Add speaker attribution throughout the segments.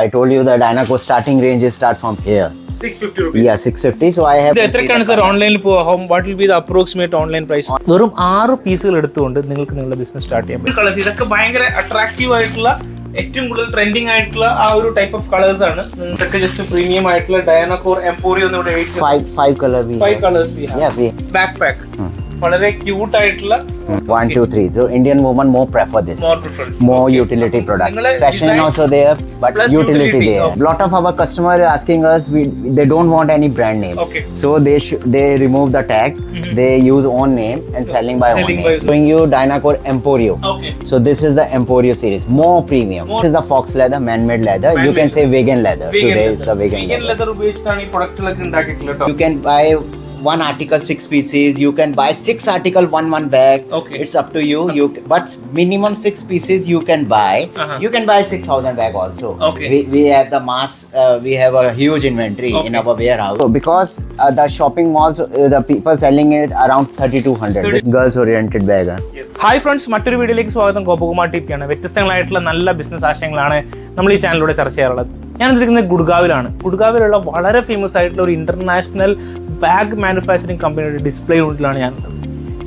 Speaker 1: I told you the Dynacore starting range is start from here.
Speaker 2: 650 rupees.
Speaker 1: Yeah, 650. So I have.
Speaker 2: ഇത് എത്രക്കാണ് sir ഓൺലൈനിൽ what will be the approximate online price? വെറും 6 പീസുകൾ എടുത്തുകൊണ്ട് നിങ്ങൾക്ക് നിങ്ങളുടെ ബിസിനസ് സ്റ്റാർട്ട് ചെയ്യാൻ പറ്റും. കളേഴ്സ് ഇതൊക്കെ ഭയങ്കര അട്രാക്റ്റീവ് ആയിട്ടുള്ള ഏറ്റവും കൂടുതൽ ട്രെൻഡിങ് ആയിട്ടുള്ള ആ ഒരു ടൈപ്പ് ഓഫ് കളേഴ്സ് ആണ്. ഇതൊക്കെ ജസ്റ്റ് പ്രീമിയം ആയിട്ടുള്ള ഡയനാകോർ എംപോറിയോ എന്ന് ഇവിടെ എഴുതി.
Speaker 1: Five color we.
Speaker 2: Five colors we have.
Speaker 1: Yeah, we.
Speaker 2: Backpack. വളരെ ക്യൂട്ട് ആയിട്ടുള്ള
Speaker 1: 1, 2, 3. So Indian women more prefer this.
Speaker 2: More preference.
Speaker 1: More utility product. Fashion is also there, but
Speaker 2: plus
Speaker 1: utility there.
Speaker 2: Okay.
Speaker 1: Lot of our customer are asking us, they don't want any brand name.
Speaker 2: Okay.
Speaker 1: So they remove the tag. They use own name and selling by own name. Showing you Dynacore Emporio.
Speaker 2: Okay.
Speaker 1: So this is the Emporio series, more premium. This is the fox leather, man-made leather. You can say vegan leather. Today is the vegan leather.
Speaker 2: ഉപയോഗിച്ചിട്ടാണ് ഈ പ്രൊഡക്റ്റുകളൊക്കെ ഉണ്ടാക്കിയിട്ടുള്ളത്.
Speaker 1: You can buy one article 6 pieces. You can buy 6 article one bag.
Speaker 2: Okay.
Speaker 1: It's up to you. But minimum 6 pieces you can buy. You can buy 6,000 bag also.
Speaker 2: Okay.
Speaker 1: We have the mass. We have a huge inventory in our warehouse. So because the shopping malls, the people selling it around 3,200. This girls oriented bag.
Speaker 2: Hi friends, മറ്റൊരു വീഡിയോയിലേക്ക് സ്വാഗതം. ഗോപകുമാർ ടിപ്പിയാണ്. വ്യത്യസ്തങ്ങളായിട്ടുള്ള നല്ല business ആശയങ്ങളാണ് നമ്മൾ ഈ ചാനലിലൂടെ ചർച്ച ചെയ്യാറുള്ളത്. ഞാൻ എത്തിയിരിക്കുന്നത് ഗുഡ്ഗാവിലാണ്. ഗുഡ്ഗാവിലുള്ള വളരെ ഫേമസ് ആയിട്ടുള്ള ഒരു ഇന്റർനാഷണൽ ബാഗ് മാനുഫാക്ചറിങ് കമ്പനിയുടെ ഡിസ്പ്ലേ യൂണിറ്റിലാണ് ഞാൻ.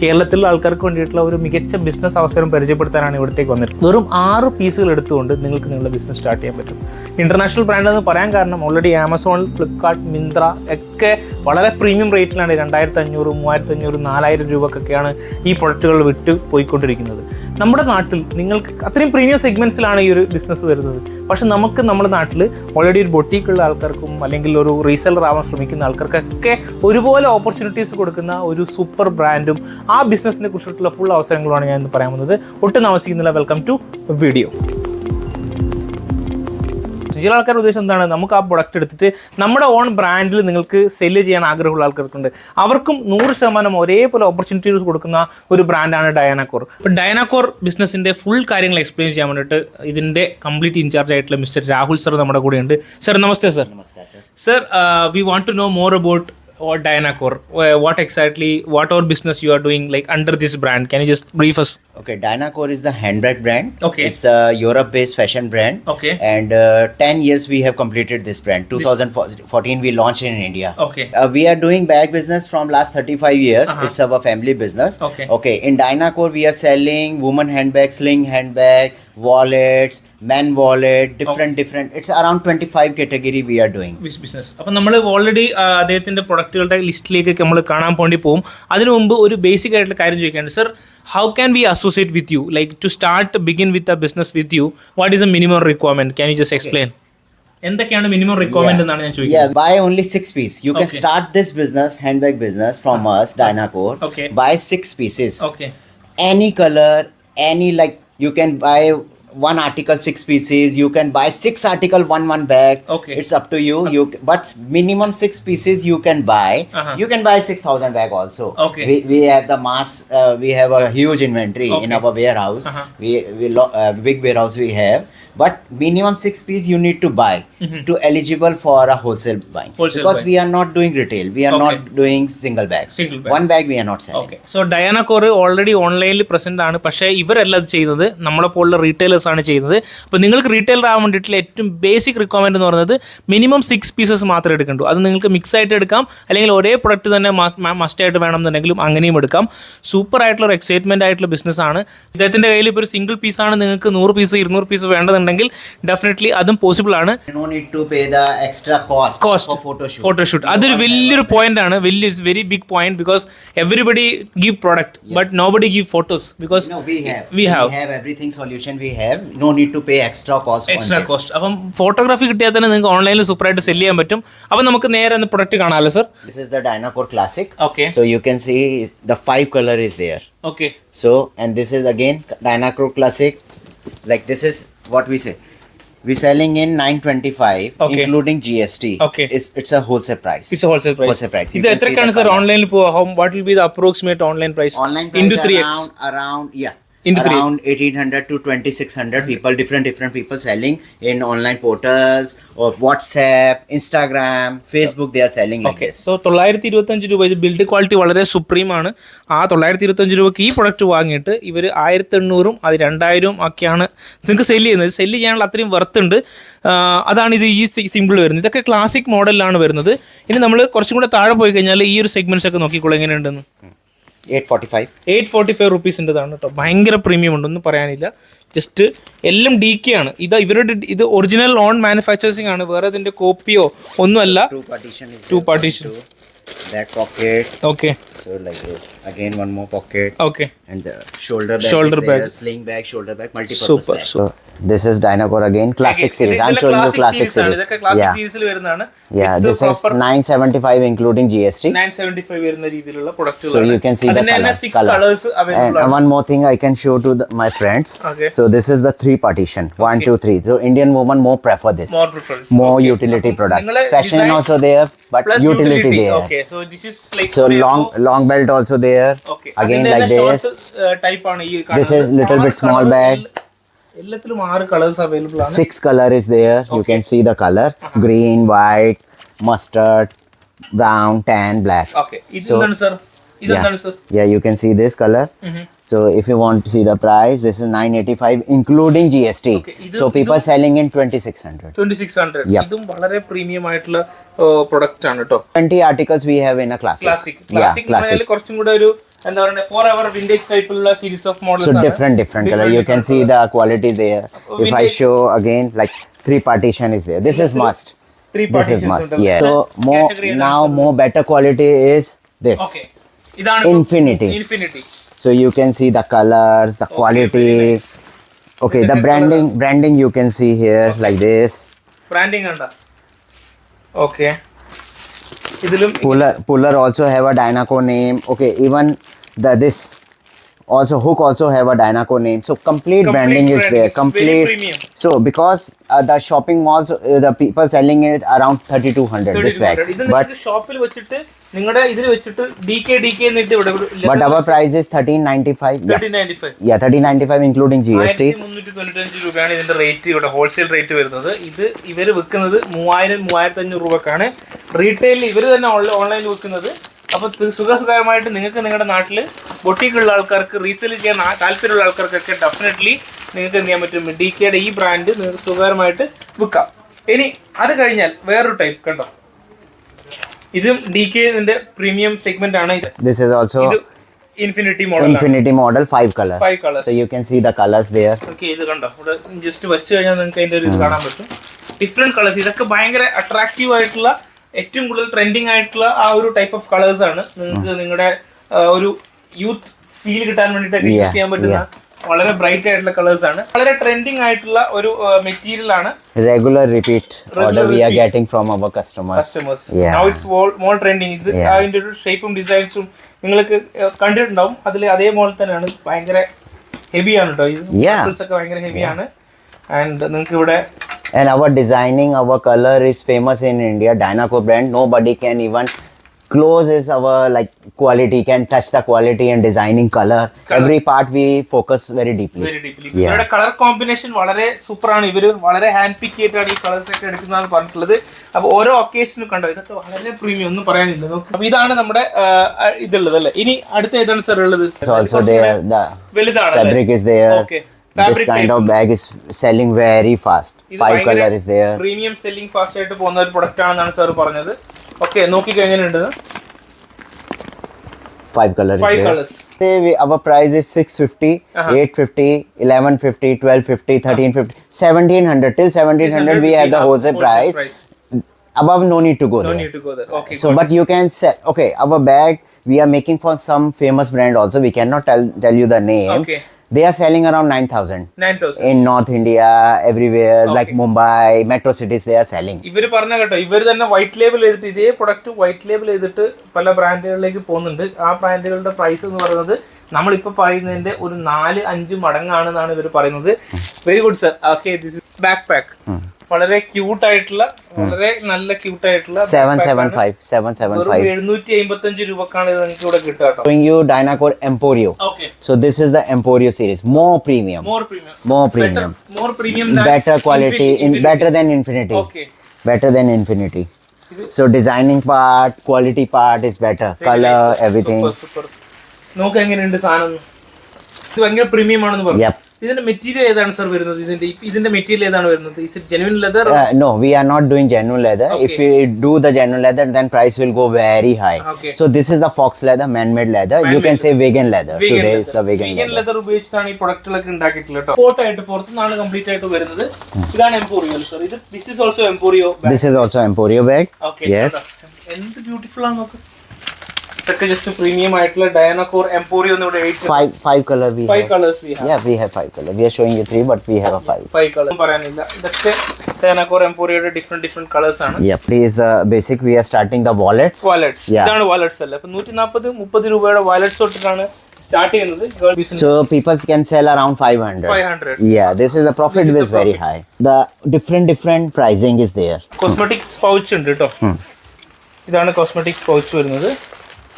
Speaker 2: കേരളത്തിലുള്ള ആൾക്കാർക്ക് വേണ്ടിയിട്ടുള്ള ഒരു മികച്ച ബിസിനസ് അവസരം പരിചയപ്പെടുത്താനാണ് ഇവിടത്തേക്ക് വന്നിട്ടുള്ളത്. വെറും 6 പീസുകൾ എടുത്തുകൊണ്ട് നിങ്ങൾക്ക് നിങ്ങളുടെ ബിസിനസ് സ്റ്റാർട്ട് ചെയ്യാൻ പറ്റും. ഇന്റർനാഷണൽ ബ്രാൻഡ് എന്ന് പറയാൻ കാരണം ഓൾറെഡി ആമസോൺ, ഫ്ലിപ്കാർട്ട്, മിന്ത്ര ഒക്കെ വളരെ പ്രീമിയം റേറ്റിലാണ് 2,500, 3,500, 4,000 രൂപക്കൊക്കെയാണ് ഈ പ്രൊഡക്റ്റുകൾ വിറ്റ് പോയിക്കൊണ്ടിരിക്കുന്നത്. നമ്മുടെ നാട്ടിൽ നിങ്ങൾക്ക് അത്രയും പ്രീമിയം സെഗ്മെൻറ്റ്സിലാണ് ഈ ഒരു ബിസിനസ് വരുന്നത്. പക്ഷെ നമുക്ക് നമ്മുടെ നാട്ടിൽ ഓൾറെഡി ഒരു ബൊട്ടീക്കുള്ള ആൾക്കാർക്കും അല്ലെങ്കിൽ ഒരു റീസെല്ലർ ആവാൻ ശ്രമിക്കുന്ന ആൾക്കാർക്കൊക്കെ ഒരുപോലെ ഓപ്പർച്യൂണിറ്റീസ് കൊടുക്കുന്ന ഒരു സൂപ്പർ ബ്രാൻഡും ആ ബിസിനസ്സിനെ കുറിച്ചിട്ടുള്ള ഫുൾ അവസരങ്ങളുമാണ് ഞാൻ ഇന്ന് പറയാൻ പോകുന്നത്. ഒട്ടും താമസിക്കുന്നില്ല, വെൽക്കം ടു വീഡിയോ. ചില ആൾക്കാരുടെ ഉദ്ദേശം എന്താണ്, നമുക്ക് ആ പ്രൊഡക്റ്റ് എടുത്തിട്ട് നമ്മുടെ ഓൺ ബ്രാൻഡിൽ നിങ്ങൾക്ക് സെല്ല് ചെയ്യാൻ ആഗ്രഹമുള്ള ആൾക്കാർക്കുണ്ട്. അവർക്കും 100% ഒരേപോലെ ഓപ്പർച്യൂണിറ്റീസ് കൊടുക്കുന്ന ഒരു ബ്രാൻഡാണ് ഡയാനാകോർ. അപ്പോൾ ഡയാനാകോർ ബിസിനസ്സിൻ്റെ ഫുൾ കാര്യങ്ങൾ എക്സ്പ്ലെയിൻ ചെയ്യാൻ വേണ്ടിയിട്ട് ഇതിൻ്റെ കംപ്ലീറ്റ് ഇൻചാർജ് ആയിട്ടുള്ള മിസ്റ്റർ രാഹുൽ സർ നമ്മുടെ കൂടെയുണ്ട്. സർ നമസ്തേ. Sir sir, we want to know more about or Dynacore, what our business you are doing like under this brand? Can you just brief us?
Speaker 1: Okay, Dynacore is the handbag brand.
Speaker 2: Okay.
Speaker 1: It's a Europe-based fashion brand.
Speaker 2: Okay.
Speaker 1: And 10 years we have completed this brand. 2014 we launched in India.
Speaker 2: Okay.
Speaker 1: We are doing bag business from last 35 years. It's our family business.
Speaker 2: Okay.
Speaker 1: Okay. In Dynacore we are selling woman handbag, sling handbag, wallets, men wallet, different. It's around 25 category we are doing.
Speaker 2: Business. അപ്പം നമ്മൾ already അദ്ദേഹത്തിൻ്റെ പ്രൊഡക്റ്റുകളുടെ ലിസ്റ്റിലേക്ക് നമ്മൾ കാണാൻ വേണ്ടി പോകും. അതിനു മുമ്പ് ഒരു ബേസിക് ആയിട്ടുള്ള കാര്യം ചോദിക്കാനുണ്ട്. Sir, how can we associate with you, like to start begin with a business with you? What is a minimum requirement? Can you just explain? എന്തൊക്കെയാണ് മിനിമം റിക്വയർമെന്റ് എന്നാണ് ഞാൻ ചോദിക്കുന്നത്.
Speaker 1: Yeah, buy only 6 pieces. You can start this business, handbag business from us, Dynacore.
Speaker 2: Okay.
Speaker 1: Buy 6 pieces.
Speaker 2: Okay.
Speaker 1: Any color, any like you can buy one article 6 pieces. You can buy 6 article one bag.
Speaker 2: Okay.
Speaker 1: It's up to you. But minimum 6 pieces you can buy. You can buy 6,000 bag also.
Speaker 2: Okay.
Speaker 1: We have the mass. We have a huge inventory in our warehouse. Big warehouse we have. But minimum 6 pieces you need to buy to eligible for a wholesale buying. Because we are not doing retail. We are not doing single bag. One bag we are not selling.
Speaker 2: Okay. So Dynacore already ഓൺലൈനിൽ present ആണ്. പക്ഷേ ഇവരല്ല അത് ചെയ്യുന്നത്, നമ്മളെ പോലുള്ള retailers ആണ് ചെയ്യുന്നത്. അപ്പോൾ നിങ്ങൾക്ക് റീറ്റെയിലർ ആവാൻ വേണ്ടിയിട്ടുള്ള ഏറ്റവും ബേസിക് റിക്വയർമെന്റ് എന്ന് പറയുന്നത് മിനിമം 6 പീസസ് മാത്രമേ എടുക്കണ്ടൂ. അത് നിങ്ങൾക്ക് മിക്സ് ആയിട്ട് എടുക്കാം, അല്ലെങ്കിൽ ഒരേ പ്രൊഡക്റ്റ് തന്നെ മസ്റ്റ് ആയിട്ട് വേണമെന്നുണ്ടെങ്കിലും അങ്ങനെയും എടുക്കാം. സൂപ്പർ ആയിട്ടുള്ള ഒരു എക്സൈറ്റ്മെന്റ് ആയിട്ടുള്ള ബിസിനസ് ആണ്. ഇദ്ദേഹത്തിന്റെ കയ്യിൽ ഇപ്പോൾ ഒരു സിംഗിൾ പീസാണ് നിങ്ങൾക്ക് 100 പീസ് 200 പീസ് വേണ്ടതുണ്ടെങ്കിൽ ഡെഫിനറ്റ്ലി അതും പോസിബിൾ ആണ്.
Speaker 1: No need to pay the extra cost for photoshoot.
Speaker 2: അതൊരു വലിയൊരു പോയിന്റ് ആണ്, very big point. Because everybody give product but nobody give photos. Because
Speaker 1: we have everything solution. We have no need to pay extra cost.
Speaker 2: അപ്പം photography കിട്ടിയാൽ തന്നെ നിങ്ങൾക്ക് ഓൺലൈനിൽ സൂപ്പറായിട്ട് cell ചെയ്യാൻ പറ്റും. അപ്പം നമുക്ക് നേരെ പ്രൊഡക്റ്റ് കാണാമല്ലോ sir.
Speaker 1: This is the Dynacore Classic.
Speaker 2: Okay.
Speaker 1: So you can see the 5 color is there.
Speaker 2: Okay.
Speaker 1: So and this is again Dynacore Classic. Like this is what we say. We're selling in 925 including GST.
Speaker 2: Okay.
Speaker 1: It's a wholesale price.
Speaker 2: It's a wholesale price.
Speaker 1: You
Speaker 2: ഇത് എത്രക്കാണ് sir ഓൺലൈനിൽ what will be the approximate online price?
Speaker 1: Online price
Speaker 2: into 3x
Speaker 1: around around 1800 to 2600 people, different people selling in online portals or WhatsApp, Instagram, Facebook. They are selling like this.
Speaker 2: So 925 രൂപ. ഇത് build quality വളരെ supreme ആണ്. ആ 925 രൂപയ്ക്ക് ഈ product വാങ്ങിയിട്ട് ഇവർ 1800 അത് 2000 ഒക്കെയാണ് നിങ്ങൾക്ക് സെല്ല് ചെയ്യുന്നത്. സെല്ല് ചെയ്യാനുള്ള അത്രയും വർത്ത് ഉണ്ട്. അതാണ് ഇത് ഈ സിമ്പിൾ വരുന്നത്. ഇതൊക്കെ ക്ലാസിക് മോഡലിലാണ് വരുന്നത്. ഇനി നമ്മൾ കുറച്ചും കൂടെ താഴെ പോയി കഴിഞ്ഞാൽ ഈ ഒരു സെഗ്മെന്റ്സ് ഒക്കെ നോക്കിക്കോളൂ എങ്ങനെയുണ്ടെന്ന്. 845 റുപ്പീസിൻ്റെതാണ് കേട്ടോ. ഭയങ്കര പ്രീമിയം ഉണ്ടെന്ന് പറയാനില്ല. ജസ്റ്റ് എല്ലാം DK ആണ്. ഇവരുടെ ഇത് ഒറിജിനൽ ഓൺ മാനുഫാക്ചറിങ് ആണ്. വേറെ ഇതിന്റെ കോപ്പിയോ ഒന്നുമല്ല. Two partition
Speaker 1: back pocket.
Speaker 2: Okay.
Speaker 1: So like this. Again one more pocket.
Speaker 2: Okay.
Speaker 1: And the shoulder bag.
Speaker 2: Shoulder bag.
Speaker 1: Sling bag, shoulder bag, multi-purpose
Speaker 2: Super.
Speaker 1: bag. So this is Dynacore again, classic series. I'm showing you classic series.
Speaker 2: ഇതൊക്കെ classic സീരീസിൽ വരുന്നതാണ്.
Speaker 1: Yeah, this is 975 including GST.
Speaker 2: 975 വരുന്ന രീതിയിലുള്ള പ്രൊഡക്റ്റുകൾ.
Speaker 1: So you can see the
Speaker 2: color. 6 colors available.
Speaker 1: And one more thing I can show to my friends.
Speaker 2: Okay.
Speaker 1: So this is the 3 partition. 1, 2, 3. So Indian women more prefer this.
Speaker 2: More preference.
Speaker 1: More utility product. Fashion also there, but
Speaker 2: plus
Speaker 1: utility there.
Speaker 2: Okay. So this is like
Speaker 1: so long belt also there.
Speaker 2: Okay.
Speaker 1: Again like this.
Speaker 2: Type ആണ് ഈ
Speaker 1: This is little bit small bag.
Speaker 2: എല്ലാത്തിലും 6 colours available ആണ്.
Speaker 1: 6 color is there. You can see the color. Green, white, mustard, brown, tan, black.
Speaker 2: Okay. ഇതെന്താണ് sir? ഇതെന്താണ് sir?
Speaker 1: Yeah, you can see this color. So if you want to see the price, this is 985 including GST.
Speaker 2: Okay,
Speaker 1: so people selling in 2600.
Speaker 2: 2600. ഇതും വളരെ premium ആയിട്ടുള്ള product ആണ് കേട്ടോ.
Speaker 1: 20 articles we have in a classic.
Speaker 2: Classic കുറച്ചും കൂടെ ഒരു എന്താ പറയുക forever vintage ടൈപ്പിലുള്ള സീരീസ് ഓഫ് മോഡൽസ്
Speaker 1: So
Speaker 2: ആണ്.
Speaker 1: different color. You can see the quality there. If I show again, like 3 partition is there. This is must.
Speaker 2: 3
Speaker 1: This is must.
Speaker 2: partitions.
Speaker 1: Yeah. So more better quality is this.
Speaker 2: Okay. ഇതാണ്
Speaker 1: Infinity.
Speaker 2: Infinity.
Speaker 1: So you can see the colors, the quality. Okay, the branding you can see here like this.
Speaker 2: Branding കണ്ട. Okay. ഇതിലും
Speaker 1: Puller also have a Dynacore name. Okay, even this also hook also have a Dynacore name. So complete branding is there.
Speaker 2: It's very premium.
Speaker 1: So because the shopping malls, the people selling it around 3200 this bag.
Speaker 2: But ഷോപ്പിൽ വെച്ചിട്ട് നിങ്ങളുടെ ഇതിൽ വെച്ചിട്ട് DK എന്നിട്ട് ഇവിടെ
Speaker 1: but our price is 1395.
Speaker 2: 1395.
Speaker 1: Yeah, 1395 including GST.
Speaker 2: 1395 രൂപയാണ് ഇതിന്റെ rate. ഇവിടെ ഹോൾസെയിൽ റേറ്റ് വരുന്നത്. ഇത് ഇവർ വിൽക്കുന്നത് 3500 രൂപക്കാണ്. റീറ്റെയിൽ ഇവർ തന്നെ ഓൺലൈനിൽ വിൽക്കുന്നത്. അപ്പോൾ സുഖസുഖമായിട്ട് നിങ്ങൾക്ക് നിങ്ങളുടെ നാട്ടിൽ ബൊട്ടീക്കുള്ള ആൾക്കാർക്ക് റീസെയിൽ ചെയ്യാൻ താല്പര്യമുള്ള ആൾക്കാർക്കൊക്കെ ഡെഫിനറ്റ്ലി നിങ്ങൾക്ക് എന്ത് ചെയ്യാൻ പറ്റും, DKയുടെ ഈ ബ്രാൻഡ് നിങ്ങൾക്ക് സുഖകരമായിട്ട് വിൽക്കാം. ഇനി അത് കഴിഞ്ഞാൽ വേറൊരു ടൈപ്പ് കണ്ടോ, ഇതും DKന്റെ പ്രീമിയം സെഗ്മെന്റ് ആണ്.
Speaker 1: This is also
Speaker 2: Infinity model 5 colors.
Speaker 1: So you can see the colors there.
Speaker 2: Okay, ഇത് കണ്ടോ, ഇവിടെ ജസ്റ്റ് വെച്ച് കഴിഞ്ഞാൽ നിങ്ങൾക്ക് അതിന്റെ ഒരു ഇത് കാണാൻ പറ്റും. Different colours. ഇതൊക്കെ ഭയങ്കര അട്രാക്റ്റീവ് ആയിട്ടുള്ള ഏറ്റവും കൂടുതൽ ട്രെൻഡിങ് ആയിട്ടുള്ള ആ ഒരു ടൈപ്പ് ഓഫ് കളേഴ്സ് ആണ്. നിങ്ങൾക്ക് നിങ്ങളുടെ ഒരു യൂത്ത് ഫീൽ കിട്ടാൻ വേണ്ടിയിട്ട് യൂസ് ചെയ്യാൻ പറ്റുന്ന വളരെ ബ്രൈറ്റ് ആയിട്ടുള്ള കളേഴ്സ് ആണ്. വളരെ ട്രെൻഡിങ് ആയിട്ടുള്ള ഒരു മെറ്റീരിയൽ ആണ്.
Speaker 1: Regular repeat order we are getting from our customers.
Speaker 2: Now it's more trending. ഇത് അതിന്റെ ഒരു ഷേപ്പും ഡിസൈൻസും നിങ്ങൾക്ക് കണ്ടിട്ടുണ്ടാവും. അതിൽ അതേ മോഡൽ തന്നെയാണ്. ഭയങ്കര ഹെവിയാണ് കേട്ടോ. ഇത് ഒക്കെ ഭയങ്കര ഹെവിയാണ്. ആൻഡ് നിങ്ങൾക്ക് ഇവിടെ
Speaker 1: and our designing, our color is famous in India. Dynacore brand, nobody can even close is our like quality, can touch the quality and designing color. Every part we focus very deeply.
Speaker 2: ഇവരുടെ colour combination വളരെ super ആണ്. ഇവര് വളരെ hand പിക്ക് ചെയ്തിട്ടാണ് ഈ colours ഒക്കെ എടുക്കുന്നതാണ് പറഞ്ഞിട്ടുള്ളത്. അപ്പോൾ ഓരോ ഒക്കേഷനും കണ്ടോ, ഇതൊക്കെ വളരെ പ്രീമിയം, ഒന്നും പറയാനില്ല. അപ്പൊ ഇതാണ് നമ്മുടെ ഇതുള്ളത് അല്ലേ. ഇനി അടുത്ത ഏതാണ് സാർ ഉള്ളത്?
Speaker 1: Also there the fabric is there.
Speaker 2: Okay.
Speaker 1: This kind of bag is selling very fast. 5 color is there.
Speaker 2: Premium selling fast ആയിട്ട് പോകുന്ന ഒരു പ്രൊഡക്റ്റ് ആണെന്നാണ് സാർ പറഞ്ഞത്. ഓക്കെ, നോക്കിക്കോ എങ്ങനെയുണ്ട്.
Speaker 1: 5 colors.
Speaker 2: 5 colors.
Speaker 1: Say our price is 650, 850, 1150, 1250, 1350, 1700. Till 1700 we have the wholesale price. Above no need to go there.
Speaker 2: No need to go there. Okay.
Speaker 1: So but you can sell. Okay, our bag we are making for some famous brand also. We cannot tell you the name.
Speaker 2: Okay.
Speaker 1: They are selling around 9,000 in North India, everywhere, like Mumbai, metro cities they are selling.
Speaker 2: ഇവര് പറഞ്ഞ കേട്ടോ, ഇവര് തന്നെ white label ചെയ്തിട്ട് ഇതേ product white label ചെയ്തിട്ട് പല ബ്രാൻഡുകളിലേക്ക് പോകുന്നുണ്ട്. ആ ബ്രാൻഡുകളുടെ പ്രൈസ് എന്ന് പറയുന്നത് നമ്മളിപ്പോൾ പറയുന്നതിന്റെ ഒരു 4-5 മടങ്ങാണെന്നാണ് ഇവർ പറയുന്നത്. Very good sir. Okay, this is backpack. വളരെ ക്യൂട്ട് ആയിട്ടുള്ള വളരെ നല്ല ക്യൂട്ട് ആയിട്ടുള്ള
Speaker 1: 775.
Speaker 2: 755 രൂപക്കാണ് ഇത് നിങ്ങൾക്ക് ഇവിടെ കിട്ടുക കേട്ടോ.
Speaker 1: Showing you Dynacore Emporio.
Speaker 2: Okay.
Speaker 1: So this is the Emporio series, more premium.
Speaker 2: More premium. More premium than
Speaker 1: Better quality, better than Infinity.
Speaker 2: Okay.
Speaker 1: Better than Infinity. So designing part, quality part is better.
Speaker 2: Very
Speaker 1: Color,
Speaker 2: nice.
Speaker 1: everything.
Speaker 2: Super. നോക്ക് എങ്ങനെയുണ്ട് സാധനം. ഇത് ഭയങ്കര premium ആണെന്ന് പറഞ്ഞു.
Speaker 1: Yep.
Speaker 2: ഇതിന്റെ material ഏതാണ് sir വരുന്നത്? ഇതിന്റെ മെറ്റീരിയൽ ഏതാണ് വരുന്നത്? Is it genuine leather?
Speaker 1: No, we are not doing genuine leather.
Speaker 2: Okay.
Speaker 1: If we do the genuine leather, then price will go very high.
Speaker 2: Okay.
Speaker 1: So this is the fox leather, man-made leather. You can say vegan leather. Today is the vegan leather.
Speaker 2: Leather ഉപയോഗിച്ചിട്ടാണ് ഈ പ്രൊഡക്റ്റുകളൊക്കെ ഉണ്ടാക്കിയിട്ടുള്ളത് കേട്ടോ. പോർട്ടായിട്ട് പുറത്തുനിന്നാണ് complete ആയിട്ട് വരുന്നത്. ഇതാണ് Emporio sir. ഇത് this is also Emporio.
Speaker 1: This is also Emporio bag.
Speaker 2: Okay.
Speaker 1: Yes.
Speaker 2: എന്ത് beautiful ആണ് നോക്ക്. ഇതൊക്കെ ജസ്റ്റ് പ്രീമിയം ആയിട്ടുള്ള ഡയനാകോർ എംപോറിയോ എന്ന് ഇവിടെ എഴുതി.
Speaker 1: Five color we
Speaker 2: Five
Speaker 1: have.
Speaker 2: colors we have.
Speaker 1: Yeah, we have 5 color. We are showing you 3, but we have a 5.
Speaker 2: 5 colors പറയാനില്ല. ഇതൊക്കെ ഡയനാകോർ എംപോറിയോയുടെ ഡിഫറെന്റ് കളേഴ്സ് ആണ്.
Speaker 1: Yeah, please basic. We are starting the wallets.
Speaker 2: Wallets.
Speaker 1: Yeah.
Speaker 2: ഇതാണ് wallets അല്ല. അപ്പൊ 140-30 രൂപയുടെ wallets തൊട്ടിട്ടാണ് start ചെയ്യുന്നത്. Girl business
Speaker 1: So people can sell around 500.
Speaker 2: 500.
Speaker 1: Yeah, this is the profit
Speaker 2: This is
Speaker 1: is
Speaker 2: the
Speaker 1: very high. The different pricing is there.
Speaker 2: Cosmetics pouch ഉണ്ട് കേട്ടോ. ഇതാണ് cosmetics pouch വരുന്നത്.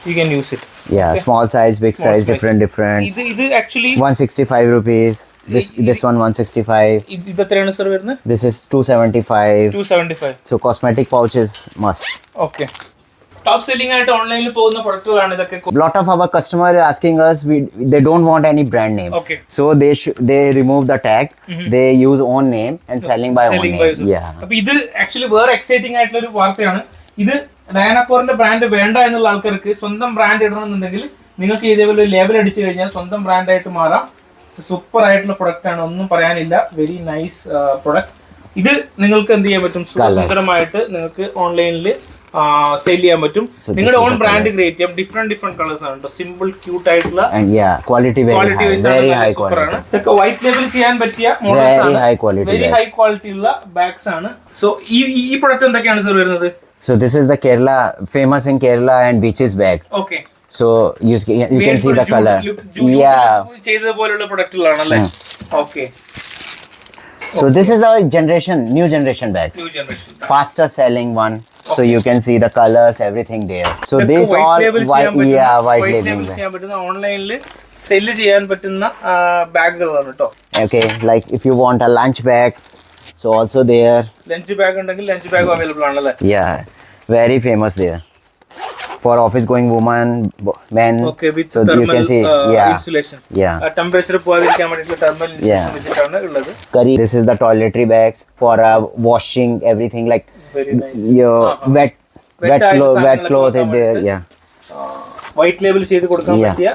Speaker 2: You can use it.
Speaker 1: Yeah, small size, big size, different.
Speaker 2: ഇത് actually
Speaker 1: 165 rupees. This one 165.
Speaker 2: ഇത് എത്രയാണ് sir വരുന്നത്?
Speaker 1: This is 275.
Speaker 2: 275.
Speaker 1: So cosmetic pouch is must.
Speaker 2: Okay. Top selling ആയിട്ട് ഓൺലൈനിൽ പോകുന്ന പ്രൊഡക്റ്റുകളാണ് ഇതൊക്കെ.
Speaker 1: Lot of our customer asking us, they don't want any brand name.
Speaker 2: Okay.
Speaker 1: So they remove the tag. They use own name and selling by own name. Yeah.
Speaker 2: അപ്പൊ ഇത് actually വേറെ exciting ആയിട്ടുള്ള ഒരു വാർത്തയാണ്. ഇത് ഡയനാകോറിന്റെ ബ്രാൻഡ് വേണ്ട എന്നുള്ള ആൾക്കാർക്ക് സ്വന്തം ബ്രാൻഡ് ഇടണമെന്നുണ്ടെങ്കിൽ നിങ്ങൾക്ക് ഇതേപോലെ ഒരു ലേബൽ അടിച്ചു കഴിഞ്ഞാൽ സ്വന്തം ബ്രാൻഡായിട്ട് മാറാം. സൂപ്പർ ആയിട്ടുള്ള പ്രൊഡക്റ്റ് ആണ്, ഒന്നും പറയാനില്ല. Very nice product. ഇത് നിങ്ങൾക്ക് എന്ത് ചെയ്യാൻ പറ്റും? സുന്ദരമായിട്ട് നിങ്ങൾക്ക് ഓൺലൈനിൽ സെയിൽ ചെയ്യാൻ പറ്റും. നിങ്ങളുടെ ഓൺ ബ്രാൻഡ് ക്രിയേറ്റ് ചെയ്യാം. ഡിഫറെന്റ് കളേഴ്സ് ആണ്. സിമ്പിൾ ക്യൂട്ട് ആയിട്ടുള്ള
Speaker 1: quality very high quality.
Speaker 2: ഇതൊക്കെ വൈറ്റ് ലേബിൾ ചെയ്യാൻ പറ്റിയ മോഡൽസ് ആണ്. വെരി ഹൈ ക്വാളിറ്റി ഉള്ള ബാഗ്സ് ആണ്. സോ ഈ പ്രൊഡക്റ്റ് എന്തൊക്കെയാണ് സർ വരുന്നത്?
Speaker 1: So this is the Kerala, famous in Kerala and beaches bag.
Speaker 2: Okay.
Speaker 1: So you can see the color. Yeah.
Speaker 2: ചെയ്തത് പോലുള്ള പ്രൊഡക്റ്റുകളാണല്ലേ? Okay.
Speaker 1: So this is the new generation bags.
Speaker 2: New generation.
Speaker 1: Faster selling one. So you can see the colors, everything there. So
Speaker 2: ഇതൊക്കെ
Speaker 1: these all white labeling.
Speaker 2: ചെയ്യാൻ പറ്റുന്ന ഓൺലൈനിൽ cell ചെയ്യാൻ പറ്റുന്ന ബാഗുകളാണ് കേട്ടോ.
Speaker 1: Okay, like if you want a lunch bag, so also there.
Speaker 2: Lunch bag ഉണ്ടെങ്കിൽ lunch bag available ആണല്ലേ?
Speaker 1: Yeah, very famous there for office going women, men.
Speaker 2: Okay, with
Speaker 1: so
Speaker 2: thermal
Speaker 1: you can see
Speaker 2: insulation.
Speaker 1: Yeah.
Speaker 2: Temperature പോകാതിരിക്കാൻ വേണ്ടിയിട്ടുള്ള thermal insulation വെച്ചിട്ടാണ് ഉള്ളത്.
Speaker 1: Curry. This is the toiletry bags for washing everything, like
Speaker 2: Very nice.
Speaker 1: your wet cloth is there. Yeah.
Speaker 2: White label ചെയ്ത് കൊടുക്കാൻ പറ്റിയ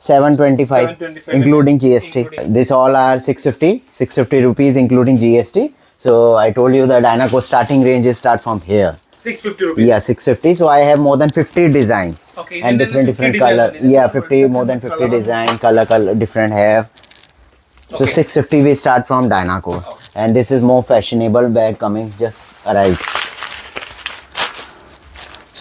Speaker 1: 725 including GST. This all are 650 rupees including GST. So I told you the Dynacore starting ranges start from here.
Speaker 2: 650 rupees.
Speaker 1: Yeah, 650. So I have more than 50 design.
Speaker 2: Okay.
Speaker 1: And different color. Yeah, 50 more than 50 design, color different have. So 650 we start from Dynacore. And this is more fashionable bag coming, just arrived.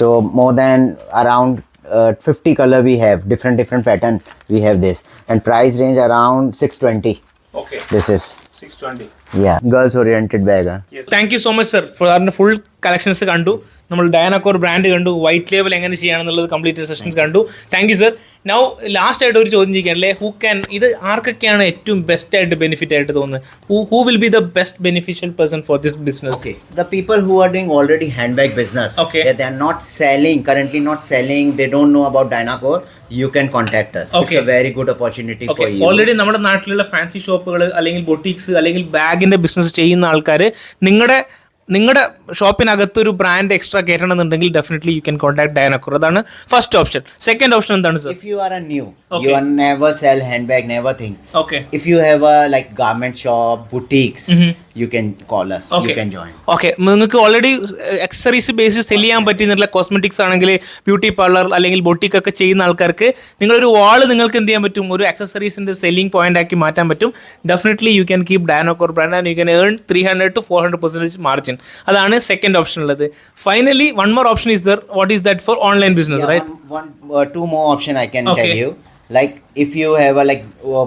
Speaker 1: So more than around 50 color we have, different pattern we have this. And price range around 620.
Speaker 2: Okay.
Speaker 1: This is
Speaker 2: 620.
Speaker 1: Yeah, girls oriented bag.
Speaker 2: Thank you so much sir four അതിന്റെ full collections കണ്ടു. നമ്മൾ ഡയനാകോർ brand കണ്ടു, white label എങ്ങനെ ചെയ്യാണെന്നുള്ളത് complete session കണ്ടു. Thank you sir. Now last ആയിട്ട് ഒരു ചോദ്യം ചോദിക്കാനല്ലേ, ഇത് ആർക്കൊക്കെയാണ് ഏറ്റവും ബെസ്റ്റ് ആയിട്ട് ബെനിഫിറ്റ് ആയിട്ട് തോന്നുന്നത്? Who will be the best beneficial person for this business?
Speaker 1: Okay, the people who are doing already handbag business,
Speaker 2: Okay.
Speaker 1: they are not selling, currently not selling, they don't know about Dynacore, you can contact us.
Speaker 2: Okay.
Speaker 1: It's a very good opportunity for you.
Speaker 2: Already നമ്മുടെ നാട്ടിലുള്ള fancy ഷോപ്പുകൾ അല്ലെങ്കിൽ ബൊട്ടീക്സ് അല്ലെങ്കിൽ ബാഗിന്റെ business ചെയ്യുന്ന ആൾക്കാർ നിങ്ങളുടെ ഷോപ്പിനകത്ത് ഒരു ബ്രാൻഡ് എക്സ്ട്രാ കയറ്റണമെന്നുണ്ടെങ്കിൽ definitely you can contact Dynacore. അതാണ് ഫസ്റ്റ് ഓപ്ഷൻ. സെക്കൻഡ് ഓപ്ഷൻ എന്താണ് sir?
Speaker 1: If you are a new, you are never sell handbag, never think.
Speaker 2: Okay.
Speaker 1: If you have a like garment shop, boutiques, you can call us, you can join.
Speaker 2: Okay, നിങ്ങൾക്ക് already accessories base cell ചെയ്യാൻ പറ്റുന്ന cosmetics ആണെങ്കിൽ beauty parlour അല്ലെങ്കിൽ boutique ഒക്കെ ചെയ്യുന്ന ആൾക്കാർക്ക് നിങ്ങളൊരു വാള് നിങ്ങൾക്ക് എന്ത് ചെയ്യാൻ പറ്റും, ഒരു അക്സസറീസിന്റെ സെല്ലിംഗ് പോയിന്റ് ആക്കി മാറ്റാൻ പറ്റും. Definitely you can keep Dynacore brand and you can earn 300 to 400% margin. അതാണ് സെക്കൻഡ് ഓപ്ഷൻ ഉള്ളത്. Finally one more option is there. What is that for online business, right?
Speaker 1: Two more option I can tell you. Like if you have a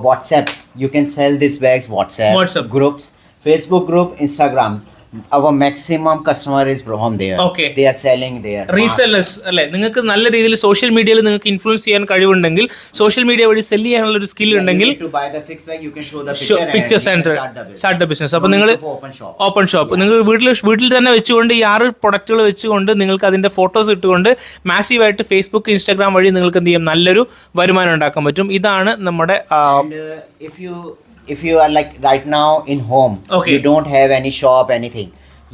Speaker 1: WhatsApp, you can sell these bags WhatsApp groups, Facebook group, Instagram. our maximum customer is from there.
Speaker 2: Okay.
Speaker 1: They are selling there.
Speaker 2: Resellers അല്ലെ, നിങ്ങൾക്ക് നല്ല രീതിയിൽ social മീഡിയയിൽ നിങ്ങൾക്ക് influence ചെയ്യാൻ കഴിവുണ്ടെങ്കിൽ, social media വഴി cell ചെയ്യാനുള്ള ഒരു സ്കിൽ ഉണ്ടെങ്കിൽ
Speaker 1: To buy the 6 pack, you can show the picture
Speaker 2: picture centre start the business. അപ്പോൾ നിങ്ങൾ
Speaker 1: open shop.
Speaker 2: ഓപ്പൺ ഷോപ്പ് നിങ്ങൾ വീട്ടിൽ തന്നെ വെച്ചുകൊണ്ട് ഈ 6 പ്രൊഡക്റ്റുകൾ വെച്ചുകൊണ്ട് നിങ്ങൾക്ക് അതിന്റെ ഫോട്ടോസ് ഇട്ടുകൊണ്ട് മാസീവായിട്ട് ഫേസ്ബുക്ക്, ഇൻസ്റ്റാഗ്രാം വഴി നിങ്ങൾക്ക് എന്ത് ചെയ്യും, നല്ലൊരു വരുമാനം ഉണ്ടാക്കാൻ പറ്റും. ഇതാണ് നമ്മുടെ
Speaker 1: And if you are like right now in home,
Speaker 2: Okay.
Speaker 1: you don't have any shop, anything,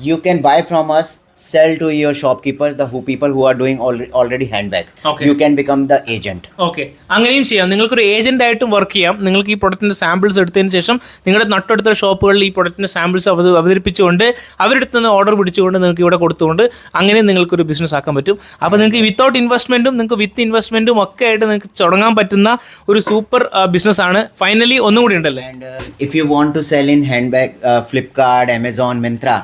Speaker 1: you can buy from us, sell to your shopkeepers, people who are doing already handbag.
Speaker 2: Okay.
Speaker 1: You can become the agent.
Speaker 2: Okay, അങ്ങനെയും ചെയ്യാം. നിങ്ങൾക്കൊരു agent ആയിട്ടും work ചെയ്യാം. നിങ്ങൾക്ക് ഈ പ്രൊഡക്റ്റിന്റെ samples എടുത്തതിന് ശേഷം നിങ്ങളുടെ നട്ടടുത്ത ഷോപ്പുകളിൽ ഈ പ്രൊഡക്റ്റിന്റെ സാമ്പിൾസ് അവതരിപ്പിച്ചുകൊണ്ട് അവരുടെ നിന്ന് ഓർഡർ പിടിച്ചുകൊണ്ട് നിങ്ങൾക്ക് ഇവിടെ കൊടുത്തുകൊണ്ട് അങ്ങനെ നിങ്ങൾക്കൊരു ബിസിനസ് ആക്കാൻ പറ്റും. അപ്പോൾ നിങ്ങൾക്ക് വിത്തൗട്ട് ഇൻവെസ്റ്റ്മെന്റും നിങ്ങൾക്ക് വിത്ത് ഇൻവെസ്റ്റ്മെന്റും ഒക്കെ ആയിട്ട് നിങ്ങൾക്ക് തുടങ്ങാൻ പറ്റുന്ന ഒരു സൂപ്പർ ബിസിനസ് ആണ്. ഫൈനലി ഒന്നുകൂടി ഉണ്ടല്ലേ,
Speaker 1: And if you want to sell in handbag, Flipkart, Amazon, Myntra,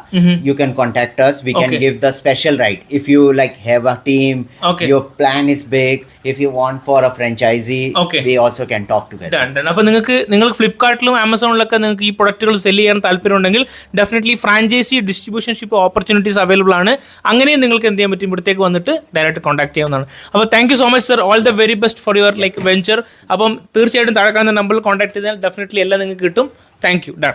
Speaker 1: you can contact us. We can
Speaker 2: Okay.
Speaker 1: give the special right. If you like have a team,
Speaker 2: Okay.
Speaker 1: your plan is big. If you want for a franchisee,
Speaker 2: Okay.
Speaker 1: we also can talk together.
Speaker 2: അപ്പോൾ നിങ്ങൾക്ക് ഫ്ലിപ്കാർട്ടിലും ആമസോണിലൊക്കെ നിങ്ങൾക്ക് ഈ പ്രൊഡക്റ്റുകൾ cell ചെയ്യാൻ താല്പര്യമുണ്ടെങ്കിൽ definitely franchise ഡിസ്ട്രിബ്യൂഷൻഷിപ്പ് opportunities available ആണ്. അങ്ങനെയും നിങ്ങൾക്ക് എന്ത് ചെയ്യാൻ പറ്റും, ഇവിടത്തേക്ക് വന്നിട്ട് ഡയറക്റ്റ് കോൺടാക്ട് ചെയ്യാവുന്നതാണ്. അപ്പോൾ thank you so much sir, all the very best for your venture. അപ്പം തീർച്ചയായിട്ടും താഴെ കാണുന്ന നമ്പറിൽ കോൺടാക്ട് ചെയ്താൽ ഡെഫിനറ്റ്ലി എല്ലാം നിങ്ങൾക്ക് കിട്ടും. Thank you. ഡൺ.